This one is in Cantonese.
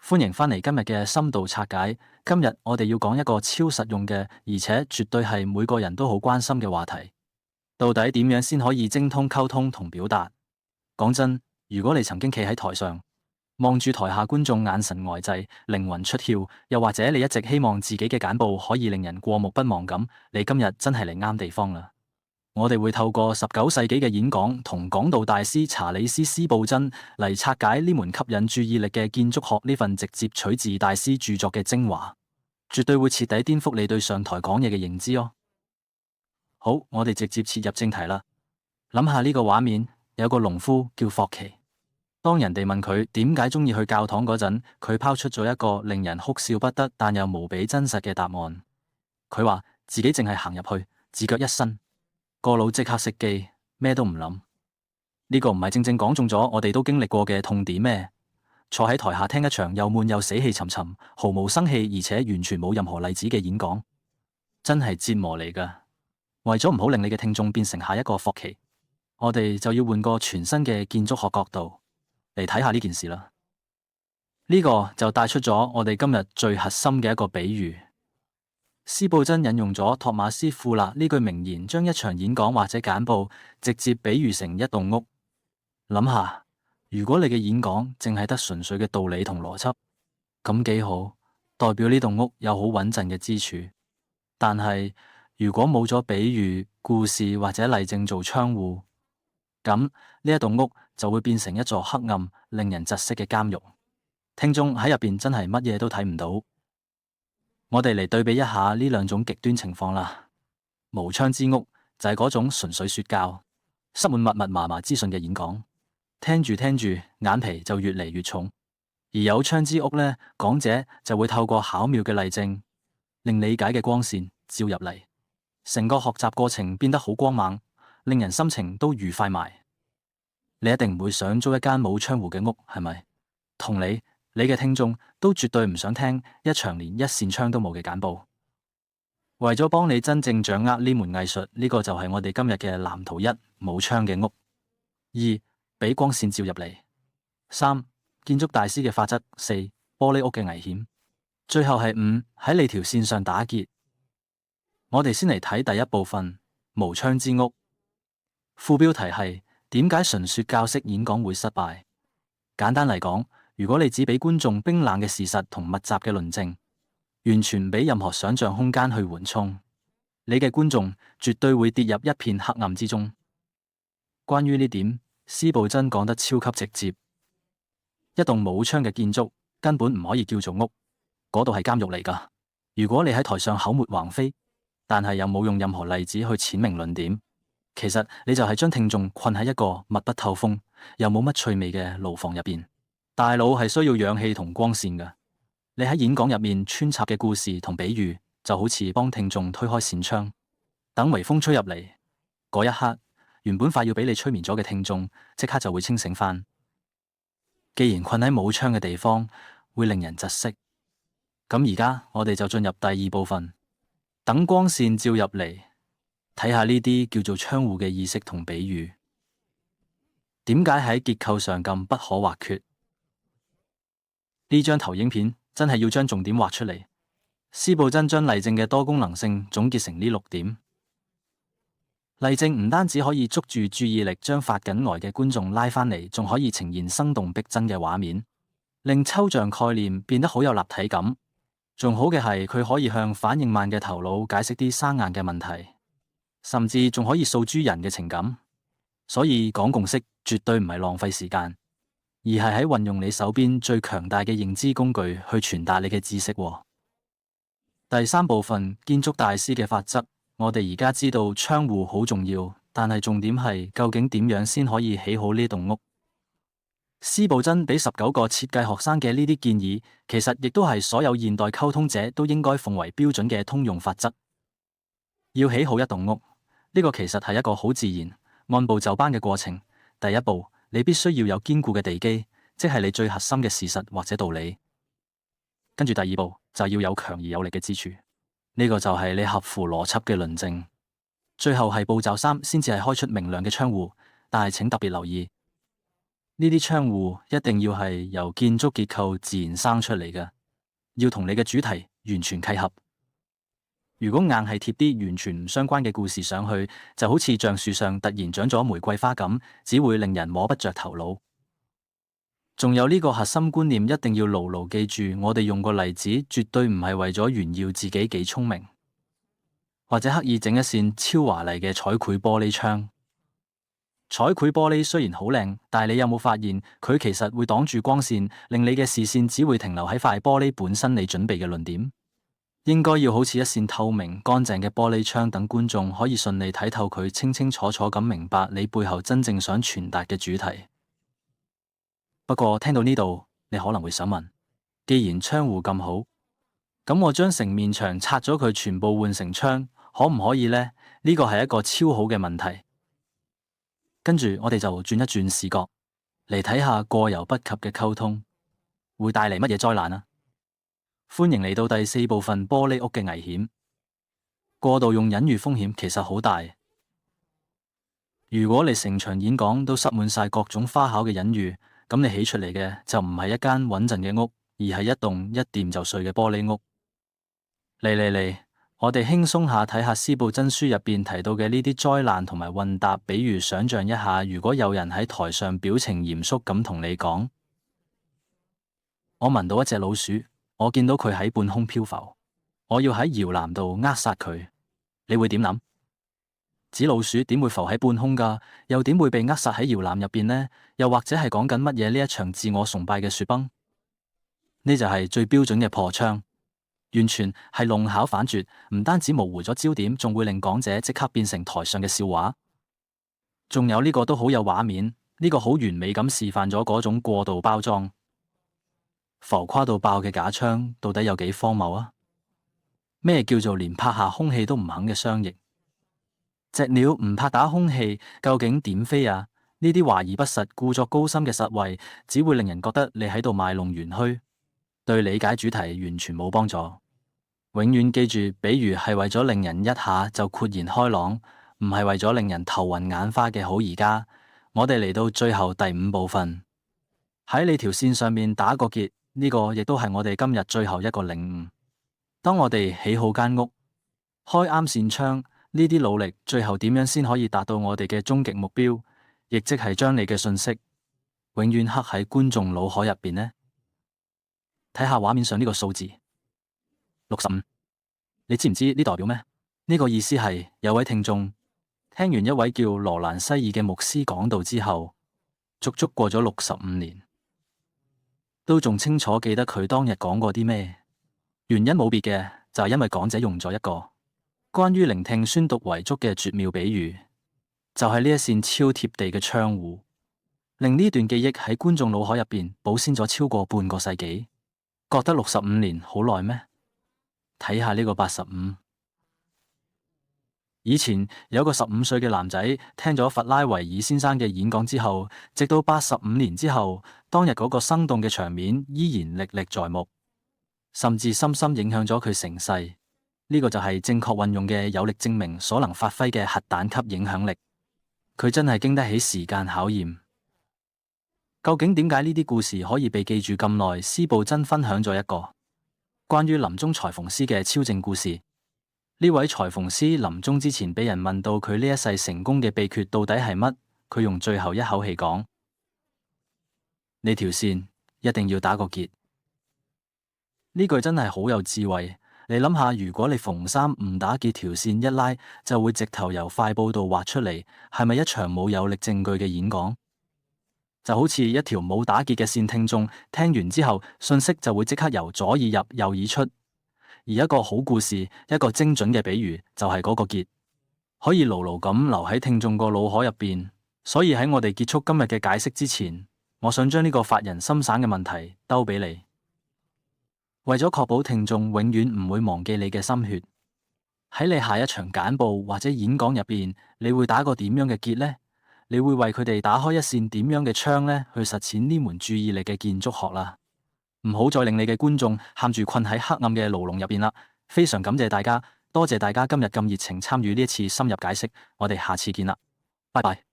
歡迎返嚟今日嘅深度拆解。今日我哋要講一個超實用嘅，而且絕對係每個人都好關心嘅話題。到底點樣先可以精通溝通同表達？講真，如果你曾經企喺台上，望住台下觀眾眼神呆滯、靈魂出竅，又或者你一直希望自己嘅簡報可以令人過目不忘咁，你今日真係嚟啱地方啦！我哋會透過19世紀嘅演講同講道大師查理斯·斯布真嚟拆解呢門吸引注意力嘅建築學呢份直接取自大師著作嘅精華，絕對會徹底顛覆你對上台講嘢嘅認知哦。好，我哋直接切入正題啦。諗下呢個畫面，有個農夫叫霍奇。當人哋問佢點解鍾意去教堂嗰陣，佢拋出咗一個令人哭笑不得但又無比真實嘅答案。佢話自己淨係行入去，自腳一伸，個腦即刻熄機，咩都唔諗。呢個唔係正正講中咗我哋都經歷過嘅痛點咩？坐喺台下聽一場又悶又死氣沉沉、毫無生氣而且完全冇任何例子嘅演講，真係折磨嚟㗎。為咗唔好令你嘅聽眾變成下一個霍奇，我哋就要換個全新嘅建築學角度嚟睇下呢件事啦。呢個就帶出咗我哋今日最核心嘅一個比喻。斯布真引用咗托馬斯·富勒呢句名言，將一場演講或者簡報直接比喻成一棟屋。諗下，如果你嘅演講淨係得純粹嘅道理同邏輯，咁幾好，代表呢棟屋有好穩陣嘅支柱。但係如果冇咗比喻、故事或者例證做窗戶，咁呢一棟屋就會變成一座黑暗、令人窒息嘅監獄。聽眾喺入邊真係乜嘢都睇唔到。我哋嚟對比一下呢兩種極端情況啦。無窗之屋就係嗰種純粹說教、塞滿密密麻麻資訊嘅演講，聽住聽住眼皮就越嚟越重。而有窗之屋呢，講者就會透過巧妙嘅例證，令理解嘅光線照入嚟，成個學習過程變得好光猛，令人心情都愉快埋。你一定唔會想租一間冇窗戶嘅屋，係咪？同你嘅聽眾都絕對唔想聽一場連一扇窗都冇嘅簡報。為咗幫你真正掌握呢門藝術，呢個就係我哋今日嘅藍圖：1、冇窗嘅屋；2、俾光線照入嚟；3、建築大師嘅法則；4、玻璃屋嘅危險；最後係5、喺你條線上打結。我哋先嚟睇第一部分：無窗之屋。副標題係點解純說教式演講會失敗？簡單嚟講，如果你只俾觀眾冰冷嘅事實同密集嘅論證，完全唔俾任何想象空間去緩衝，你嘅觀眾絕對會跌入一片黑暗之中。關於呢點，斯布真講得超級直接：一棟冇窗嘅建築根本唔可以叫做屋，嗰度係監獄嚟㗎。如果你喺台上口沫橫飛，但係又冇用任何例子去闡明論點，其實你就係將聽眾困喺一個密不透風又冇乜趣味嘅牢房入邊。大腦係需要氧氣同光線㗎。你喺演講入面穿插嘅故事同比喻，就好似幫聽眾推開扇窗，等微風吹入嚟嗰一刻，原本快要俾你催眠咗嘅聽眾，即刻就會清醒返。既然困喺冇窗嘅地方會令人窒息，咁而家我哋就進入第二部分，等光線照入嚟，睇下呢啲叫做窗戶嘅意識同比喻，點解喺結構上咁不可或缺？呢張投影片真係要將重點畫出嚟。斯布真將例證嘅多功能性總結成呢6點。例證唔單止可以捉住注意力，將發緊呆嘅觀眾拉返嚟，仲可以呈現生動逼真嘅畫面，令抽象概念變得好有立體感。仲好嘅係佢可以向反應慢嘅頭腦解釋啲生硬嘅問題，甚至仲可以訴諸人嘅情感。所以講共識絕對唔係浪費時間，而係喺運用你手邊最強大嘅認知工具去傳達你嘅知識。第3部分，建築大師嘅法則。我哋而家知道窗戶好重要，但係重點係究竟點樣先可以起好呢棟屋？斯布真俾19個設計學生嘅呢啲建議，其實亦都係所有現代溝通者都應該奉為標準嘅通用法則。要起好一棟屋，呢個其實係一個好自然、按部就班嘅過程。第一步，你必須要有堅固嘅地基，即係你最核心嘅事實或者道理。跟住第2步就要有強而有力嘅支柱，呢個就係你合乎邏輯嘅論證。最後係步驟3，先至係開出明亮嘅窗戶。但係請特別留意，呢啲窗戶一定要係由建築結構自然生出嚟嘅，要同你嘅主題完全契合。如果硬係貼啲完全唔相關嘅故事上去，就好似橡樹上突然長咗玫瑰花咁，只會令人摸不着頭腦。仲有呢個核心觀念一定要牢牢記住，我哋用個例子絕對唔係為咗炫耀自己幾聰明，或者刻意整一扇超華麗嘅彩繪玻璃窗。彩繪玻璃雖然好靚，但係你有冇發現佢其實會擋住光線，令你嘅視線只會停留喺塊玻璃本身你準備嘅論點？應該要好似一扇透明乾淨嘅玻璃窗，等觀眾可以順利睇透佢，清清楚楚咁明白你背後真正想傳達嘅主題。不過聽到呢度，你可能會想問，既然窗戶咁好，咁我將成面牆拆咗佢，全部換成窗，可唔可以呢？呢個係一個超好嘅問題。跟住我哋就轉一轉視角，嚟睇下過猶不及嘅溝通會帶嚟乜嘢災難啊！歡迎嚟到第4部分，玻璃屋嘅危險。過度用隱喻風險其實好大。如果你成場演講都塞滿晒各種花巧嘅隱喻，咁你起出嚟嘅就唔係一間穩陣嘅屋，而係一棟一掂就碎嘅玻璃屋。嚟，我哋輕鬆下睇下司布真書入邊提到嘅呢啲災難同埋混搭比喻。想象一下，如果有人喺台上表情嚴肅咁同你講：我聞到一隻老鼠，我見到佢喺半空漂浮，我要喺搖籃度扼殺佢，你會點諗？紙老鼠點會浮喺半空㗎？又點會被扼殺喺搖籃入邊呢？又或者係講緊乜嘢？呢一場自我崇拜嘅雪崩，呢就係最標準嘅破窗，完全係弄巧反拙，唔單止模糊咗焦點，仲會令講者即刻變成台上嘅笑話。仲有呢個都好有畫面，呢個好完美咁示範咗嗰種過度包裝、浮誇到爆嘅假窗到底有幾荒謬啊？咩叫做連拍下空氣都唔肯嘅雙翼？隻鳥唔拍打空氣，究竟點飛啊？呢啲華而不實、故作高深嘅實惠，只會令人覺得你喺度賣弄玄虛，對理解主題完全冇幫助。永遠記住，比喻係為咗令人一下就豁然開朗，唔係為咗令人頭暈眼花嘅。好，而家我哋嚟到最後第5部分，喺你條線上面打個結。呢個亦都係我哋今日最後一個領悟。當我哋起好間屋，開啱扇窗，呢啲努力最後點樣先可以達到我哋嘅終極目標，亦即係將你嘅信息永遠刻喺觀眾腦海入邊呢？睇下畫面上呢個數字65，你知唔知呢代表咩？呢個意思係有位聽眾聽完一位叫羅蘭西爾嘅牧師講道之後，足足過咗65年，都仲清楚記得佢當日講過啲咩。原因冇別嘅，就係因為講者用咗一個關於聆聽宣讀遺囑嘅絕妙比喻，就係呢一扇超貼地嘅窗戶，令呢段記憶喺觀眾腦海入邊保鮮咗超過半個世紀。覺得65年好耐咩？睇下呢個85。以前有個15歲嘅男仔聽咗弗拉維爾先生嘅演講之後，直到85年之後，當日嗰個生動嘅場面依然歷歷在目，甚至深深影響咗佢成世。呢個就係正確運用嘅有力證明所能發揮嘅核彈級影響力。佢真係經得起時間考驗。究竟點解呢啲故事可以被記住咁耐？司布真分享咗一個關於臨終裁縫師嘅超正故事。呢位裁縫師臨終之前被人問到佢呢一世成功嘅秘訣到底係乜，佢用最後一口氣講：呢條線一定要打個結。呢句真係好有智慧。你諗下，如果你逢三唔打結，條線一拉就會直頭由快報度畫出嚟，係咪一場冇有力證據嘅演講？就好似一條冇打結嘅線，聽眾聽完之後，信息就會即刻由左耳入右耳出。而一個好故事，一個精準嘅比喻，就係嗰個結，可以牢牢咁留喺聽眾個腦海入邊。所以喺我哋結束今日嘅解釋之前，我想將呢個發人心省嘅問題兜俾你。為咗確保聽眾永遠唔會忘記你嘅心血，喺你下一場簡報或者演講入邊，你會打個點樣嘅結呢？你會為佢哋打開一扇點樣嘅窗呢？去實踐呢門注意力嘅建築學啦！唔好再令你嘅觀眾喊住困喺黑暗嘅牢籠入邊啦！非常感謝大家，多謝大家今日咁熱情參與呢一次深入解釋，我哋下次見啦，拜拜。